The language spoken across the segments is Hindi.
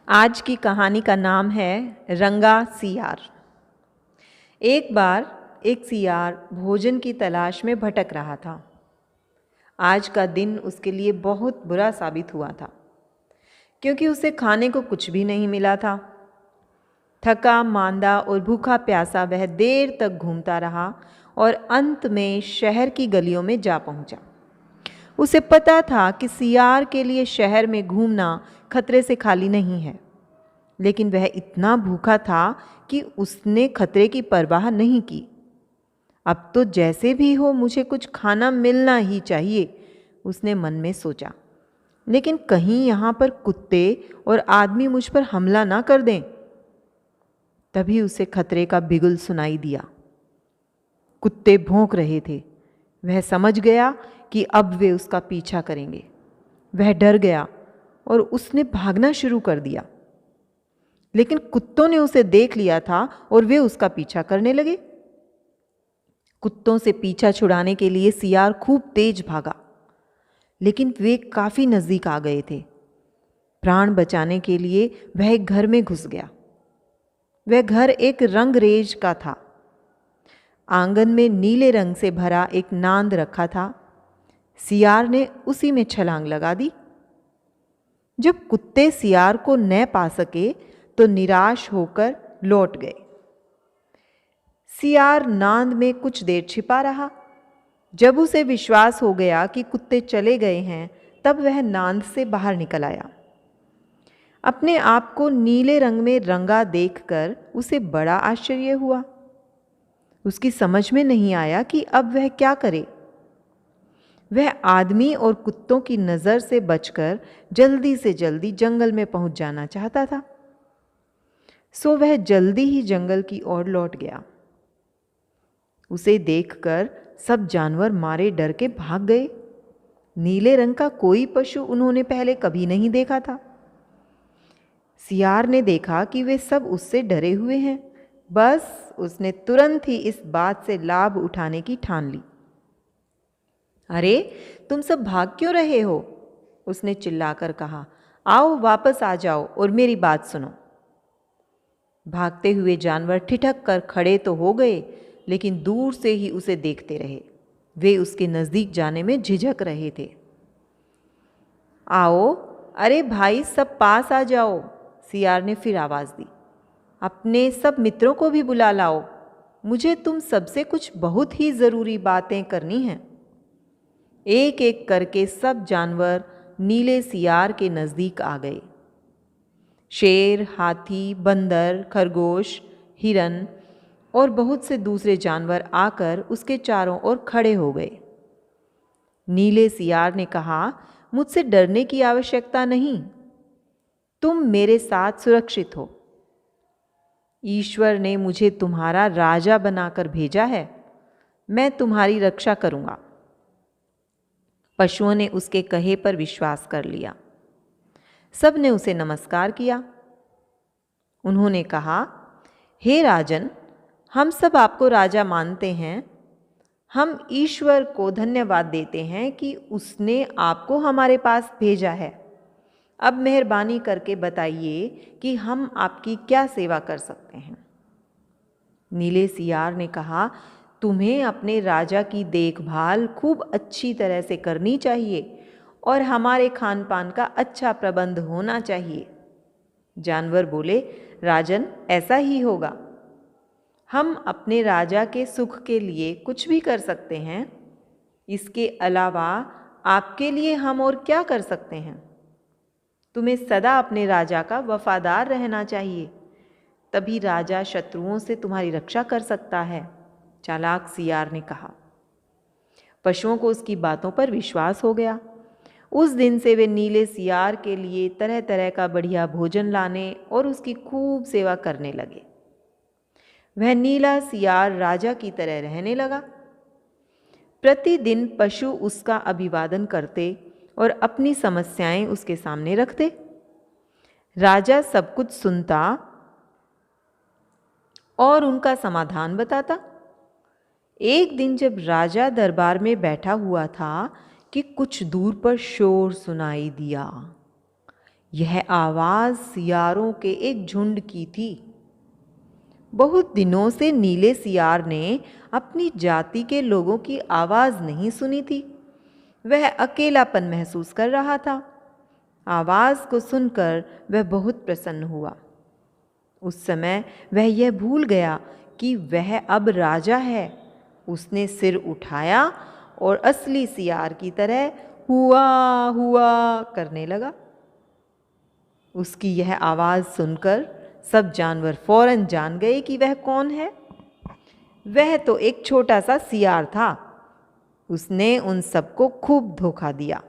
आज की कहानी का नाम है रंगा सियार। एक बार एक सियार भोजन की तलाश में भटक रहा था। आज का दिन उसके लिए बहुत बुरा साबित हुआ था, क्योंकि उसे खाने को कुछ भी नहीं मिला था। थका मांदा और भूखा प्यासा वह देर तक घूमता रहा और अंत में शहर की गलियों में जा पहुंचा। उसे पता था कि सियार के लिए शहर में घूमना खतरे से खाली नहीं है, लेकिन वह इतना भूखा था कि उसने खतरे की परवाह नहीं की। अब तो जैसे भी हो मुझे कुछ खाना मिलना ही चाहिए, उसने मन में सोचा। लेकिन कहीं यहाँ पर कुत्ते और आदमी मुझ पर हमला ना कर दें। तभी उसे खतरे का बिगुल सुनाई दिया। कुत्ते भौंक रहे थे। वह समझ गया कि अब वे उसका पीछा करेंगे। वह डर गया और उसने भागना शुरू कर दिया। लेकिन कुत्तों ने उसे देख लिया था और वे उसका पीछा करने लगे। कुत्तों से पीछा छुड़ाने के लिए सियार खूब तेज भागा, लेकिन वे काफी नजदीक आ गए थे। प्राण बचाने के लिए वह एक घर में घुस गया। वह घर एक रंगरेज का था। आंगन में नीले रंग से भरा एक नांद रखा था। सियार ने उसी में छलांग लगा दी। जब कुत्ते सियार को न पा सके तो निराश होकर लौट गए। सियार नांद में कुछ देर छिपा रहा। जब उसे विश्वास हो गया कि कुत्ते चले गए हैं, तब वह नांद से बाहर निकल आया। अपने आप को नीले रंग में रंगा देखकर उसे बड़ा आश्चर्य हुआ। उसकी समझ में नहीं आया कि अब वह क्या करे। वह आदमी और कुत्तों की नज़र से बचकर जल्दी से जल्दी जंगल में पहुंच जाना चाहता था। सो वह जल्दी ही जंगल की ओर लौट गया। उसे देखकर सब जानवर मारे डर के भाग गए। नीले रंग का कोई पशु उन्होंने पहले कभी नहीं देखा था। सियार ने देखा कि वे सब उससे डरे हुए हैं। बस उसने तुरंत ही इस बात से लाभ उठाने की ठान ली। अरे, तुम सब भाग क्यों रहे हो? उसने चिल्लाकर कहा। आओ वापस आ जाओ और मेरी बात सुनो। भागते हुए जानवर ठिठक कर खड़े तो हो गए, लेकिन दूर से ही उसे देखते रहे। वे उसके नजदीक जाने में झिझक रहे थे। आओ, अरे भाई, सब पास आ जाओ, सियार ने फिर आवाज दी। अपने सब मित्रों को भी बुला लाओ। मुझे तुम सबसे कुछ बहुत ही जरूरी बातें करनी हैं। एक एक करके सब जानवर नीले सियार के नजदीक आ गए। शेर, हाथी, बंदर, खरगोश, हिरन और बहुत से दूसरे जानवर आकर उसके चारों ओर खड़े हो गए। नीले सियार ने कहा, मुझसे डरने की आवश्यकता नहीं। तुम मेरे साथ सुरक्षित हो। ईश्वर ने मुझे तुम्हारा राजा बनाकर भेजा है। मैं तुम्हारी रक्षा करूंगा। पशुओं ने उसके कहे पर विश्वास कर लिया। सब ने उसे नमस्कार किया। उन्होंने कहा, हे राजन, हम सब आपको राजा मानते हैं। हम ईश्वर को धन्यवाद देते हैं कि उसने आपको हमारे पास भेजा है। अब मेहरबानी करके बताइए कि हम आपकी क्या सेवा कर सकते हैं। नीले सियार ने कहा, तुम्हें अपने राजा की देखभाल खूब अच्छी तरह से करनी चाहिए और हमारे खान पान का अच्छा प्रबंध होना चाहिए। जानवर बोले, राजन, ऐसा ही होगा। हम अपने राजा के सुख के लिए कुछ भी कर सकते हैं। इसके अलावा आपके लिए हम और क्या कर सकते हैं? तुम्हें सदा अपने राजा का वफादार रहना चाहिए, तभी राजा शत्रुओं से तुम्हारी रक्षा कर सकता है, चालाक सियार ने कहा। पशुओं को उसकी बातों पर विश्वास हो गया। उस दिन से वे नीले सियार के लिए तरह तरह का बढ़िया भोजन लाने और उसकी खूब सेवा करने लगे। वह नीला सियार राजा की तरह रहने लगा। प्रतिदिन पशु उसका अभिवादन करते और अपनी समस्याएं उसके सामने रखते। राजा सब कुछ सुनता और उनका समाधान बताता। एक दिन जब राजा दरबार में बैठा हुआ था कि कुछ दूर पर शोर सुनाई दिया। यह आवाज़ सियारों के एक झुंड की थी। बहुत दिनों से नीले सियार ने अपनी जाति के लोगों की आवाज़ नहीं सुनी थी। वह अकेलापन महसूस कर रहा था। आवाज़ को सुनकर वह बहुत प्रसन्न हुआ। उस समय वह यह भूल गया कि वह अब राजा है। उसने सिर उठाया और असली सियार की तरह हुआ हुआ करने लगा। उसकी यह आवाज़ सुनकर सब जानवर फौरन जान गए कि वह कौन है। वह तो एक छोटा सा सियार था। उसने उन सबको खूब धोखा दिया।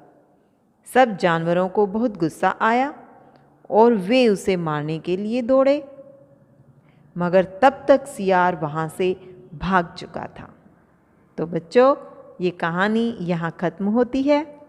सब जानवरों को बहुत गुस्सा आया और वे उसे मारने के लिए दौड़े, मगर तब तक सियार वहाँ से भाग चुका था। तो बच्चों, ये कहानी यहाँ ख़त्म होती है।